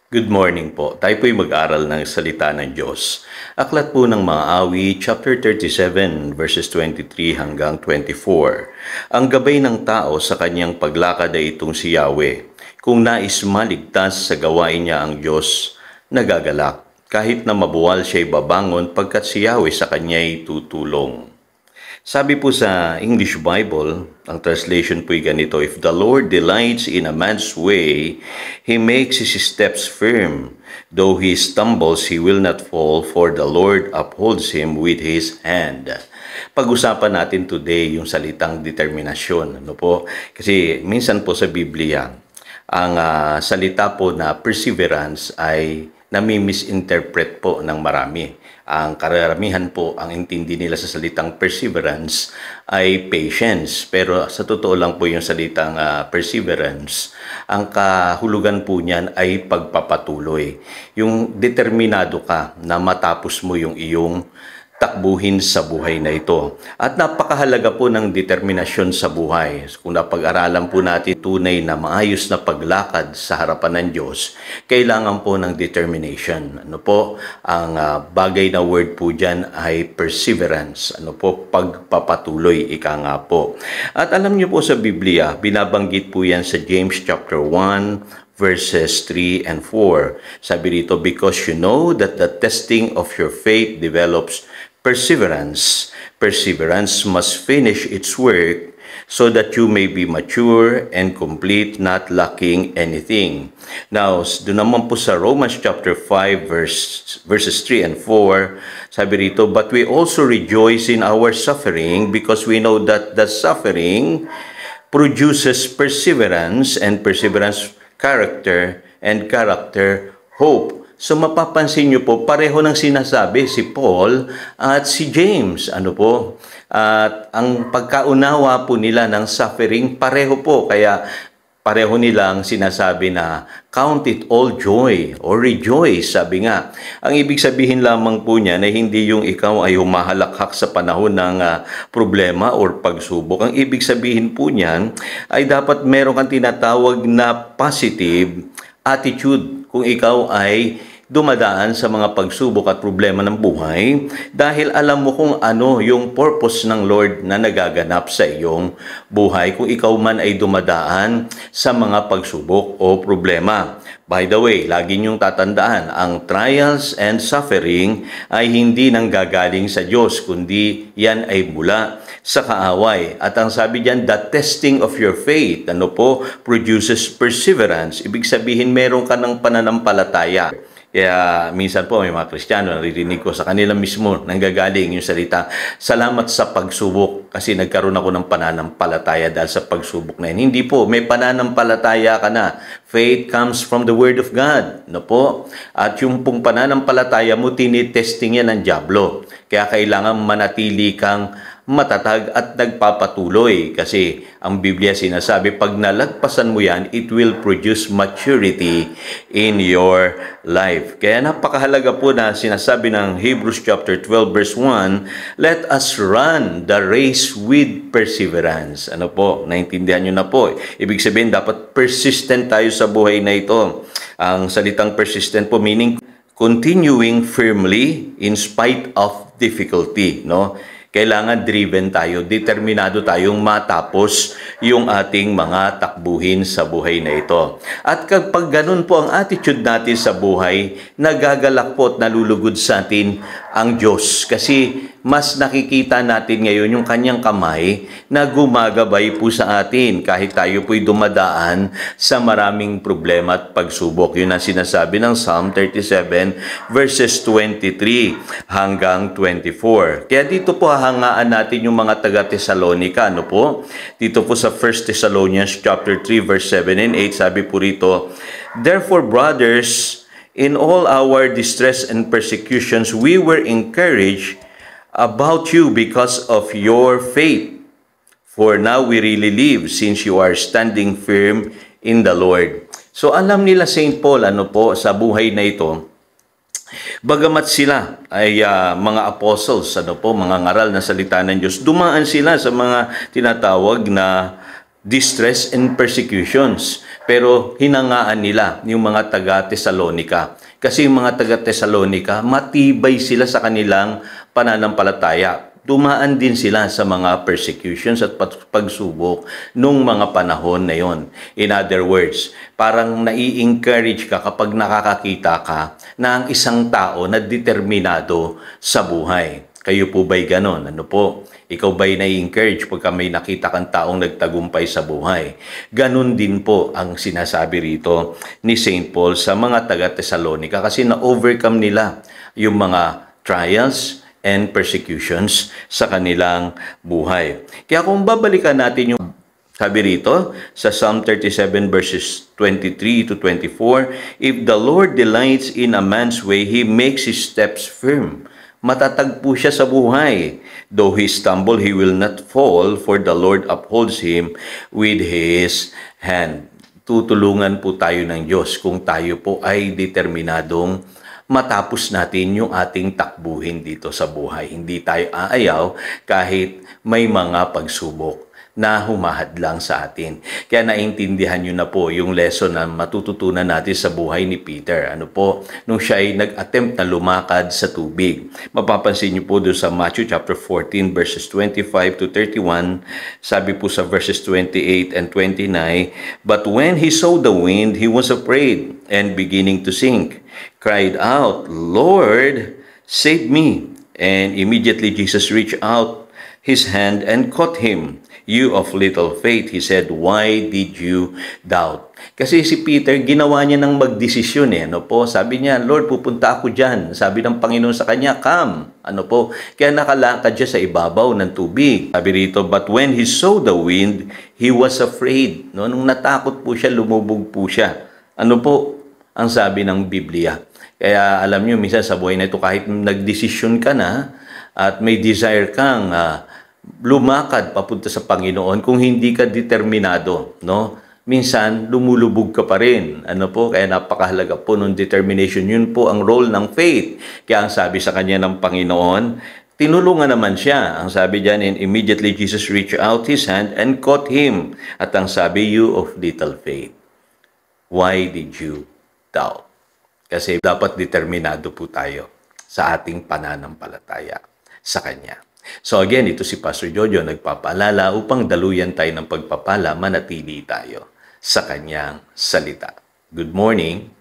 Good morning po. Tayo po'y mag-aral ng salita ng Diyos. Aklat po ng mga awit, chapter 37, verses 23 hanggang 24. Ang gabay ng tao sa kanyang paglakad ay itong si Yahweh. Kung nais maligtas sa gawain niya ang Diyos, nagagalak. Kahit na mabuwal siya'y babangon pagkat si Yahweh sa kanya'y tutulong. Sabi po sa English Bible, ang translation po'y ganito, "If the Lord delights in a man's way, He makes his steps firm. Though he stumbles, he will not fall, for the Lord upholds him with His hand." Pag-usapan natin today yung salitang determinasyon. Ano po? Kasi minsan po sa Biblia, ang salita po na perseverance ay nami-misinterpret po ng marami. Ang karamihan po, ang intindi nila sa salitang perseverance ay patience. Pero sa totoo lang po yung salitang perseverance, ang kahulugan po niyan ay pagpapatuloy. Yung determinado ka na matapos mo yung iyong takbuhin sa buhay na ito. At napakahalaga po ng determinasyon sa buhay. Kung napag-aralan po natin tunay na maayos na paglakad sa harapan ng Diyos, kailangan po ng determination. Ano po? Ang bagay na word po dyan ay perseverance. Ano po? Pagpapatuloy, ika nga po. At alam niyo po sa Biblia, binabanggit po yan sa James chapter 1, verses 3 and 4. Sabi rito, "Because you know that the testing of your faith develops perseverance. Perseverance must finish its work so that you may be mature and complete, not lacking anything." Now, doon naman po sa Romans chapter 5, verses 3 and 4, sabi rito, "But we also rejoice in our suffering because we know that the suffering produces perseverance, and perseverance character, and character hope." So mapapansin nyo po, pareho ng sinasabi si Paul at si James. Ano po? At ang pagkaunawa po nila ng suffering, pareho po. Kaya pareho nilang sinasabi na count it all joy or rejoice, sabi nga. Ang ibig sabihin lamang po niya na hindi yung ikaw ay humahalakhak sa panahon ng problema or pagsubok. Ang ibig sabihin po niyan ay dapat meron kang tinatawag na positive attitude kung ikaw ay dumadaan sa mga pagsubok at problema ng buhay dahil alam mo kung ano yung purpose ng Lord na nagaganap sa iyong buhay kung ikaw man ay dumadaan sa mga pagsubok o problema. By the way, lagi niyong tatandaan, ang trials and suffering ay hindi nanggagaling sa Diyos, kundi yan ay mula sa kaaway. At ang sabi diyan, the testing of your faith, ano po, produces perseverance. Ibig sabihin, meron ka ng pananampalataya. Kaya minsan po may mga Kristiyano, naririnig ko sa kanila mismo nanggagaling yung salita, "Salamat sa pagsubok kasi nagkaroon ako ng pananampalataya dahil sa pagsubok na yun." Hindi po, may pananampalataya ka na. Faith comes from the Word of God. No po? At yung pong pananampalataya mo, tinitesting yan ng dyablo. Kaya kailangan manatili kang matatag at nagpapatuloy kasi ang Biblia sinasabi pag nalagpasan mo yan, it will produce maturity in your life. Kaya napakahalaga po na sinasabi ng Hebrews chapter 12 verse 1, "Let us run the race with perseverance." Ano po? Naintindihan nyo na po. Ibig sabihin dapat persistent tayo sa buhay na ito. Ang salitang persistent po meaning continuing firmly in spite of difficulty, no? Kailangan driven tayo, determinado tayong matapos yung ating mga takbuhin sa buhay na ito. At kapag ganun po ang attitude natin sa buhay, nagagalak po at nalulugod sa atin ang Diyos. Kasi mas nakikita natin ngayon yung kanyang kamay na gumagabay po sa atin kahit tayo po'y dumadaan sa maraming problema at pagsubok. Yun ang sinasabi ng Psalm 37 verses 23 hanggang 24. Kaya dito po hahangaan natin yung mga taga-Thessalonica. Ano po? Dito po sa 1 Thessalonians chapter 3 verse 7 and 8, sabi po rito, "Therefore, brothers, in all our distress and persecutions, we were encouraged about you because of your faith. For now we really live since you are standing firm in the Lord." So alam nila St. Paul, ano po, sa buhay na ito, bagamat sila ay mga apostles, ano po, mga ngaral na salita ng Diyos, dumaan sila sa mga tinatawag na distress and persecutions. Pero hinangaan nila yung mga taga-Tesalonica. Kasi yung mga taga-Tesalonica, matibay sila sa kanilang pananampalataya. Dumaan din sila sa mga persecutions at pagsubok nung mga panahon na yon. In other words, parang nai-encourage ka kapag nakakakita ka na ang isang tao na determinado sa buhay. Kayo po ba'y ganon? Ano po? Ikaw ba'y nai-encourage pagka may nakita kang taong nagtagumpay sa buhay? Ganon din po ang sinasabi rito ni St. Paul sa mga taga-Tesalonica kasi na-overcome nila yung mga trials and persecutions sa kanilang buhay. Kaya kung babalikan natin yung sabi rito sa Psalm 37 verses 23 to 24, if the Lord delights in a man's way, He makes his steps firm. Matatag po siya sa buhay. Though he stumble, he will not fall, for the Lord upholds him with His hand. Tutulungan po tayo ng Diyos kung tayo po ay determinadong matapos natin yung ating takbuhin dito sa buhay. Hindi tayo aayaw kahit may mga pagsubok na humahadlang sa atin. Kaya naintindihan nyo na po yung lesson na matututunan natin sa buhay ni Peter. Ano po? Nung siya ay nag-attempt na lumakad sa tubig. Mapapansin nyo po doon sa Matthew chapter 14 verses 25 to 31. Sabi po sa verses 28 and 29, but when he saw the wind, he was afraid and beginning to sink, cried out, Lord, save me. And immediately Jesus reached out his hand and caught him. You of little faith, he said, why did you doubt? Kasi si Peter, ginawa niya ng magdesisyon Ano po? Sabi niya, Lord, pupunta ako dyan. Sabi ng Panginoon sa kanya, come. Ano po? Kaya nakalakad siya sa ibabaw ng tubig. Sabi rito, but when he saw the wind, he was afraid. Nung natakot po siya, lumubog po siya. Ano po? Ang sabi ng Biblia. Kaya alam niyo, minsan sa buhay na ito, kahit nagdesisyon ka na at may desire kang lumakad papunta sa Panginoon, kung hindi ka determinado, minsan lumulubog ka pa rin. Ano po? Kaya napakahalaga po ng determination. Yun po ang role ng faith. Kaya ang sabi sa kanya ng Panginoon, tinulungan naman siya. Ang sabi diyan, and immediately Jesus reached out his hand and caught him. At ang sabi, you of little faith, why did you doubt? Kasi dapat determinado po tayo sa ating pananampalataya sa Kanya. So again, ito si Pastor Jojo nagpapaalala upang daluyan tayo ng pagpapala, manatili tayo sa Kanyang salita. Good morning.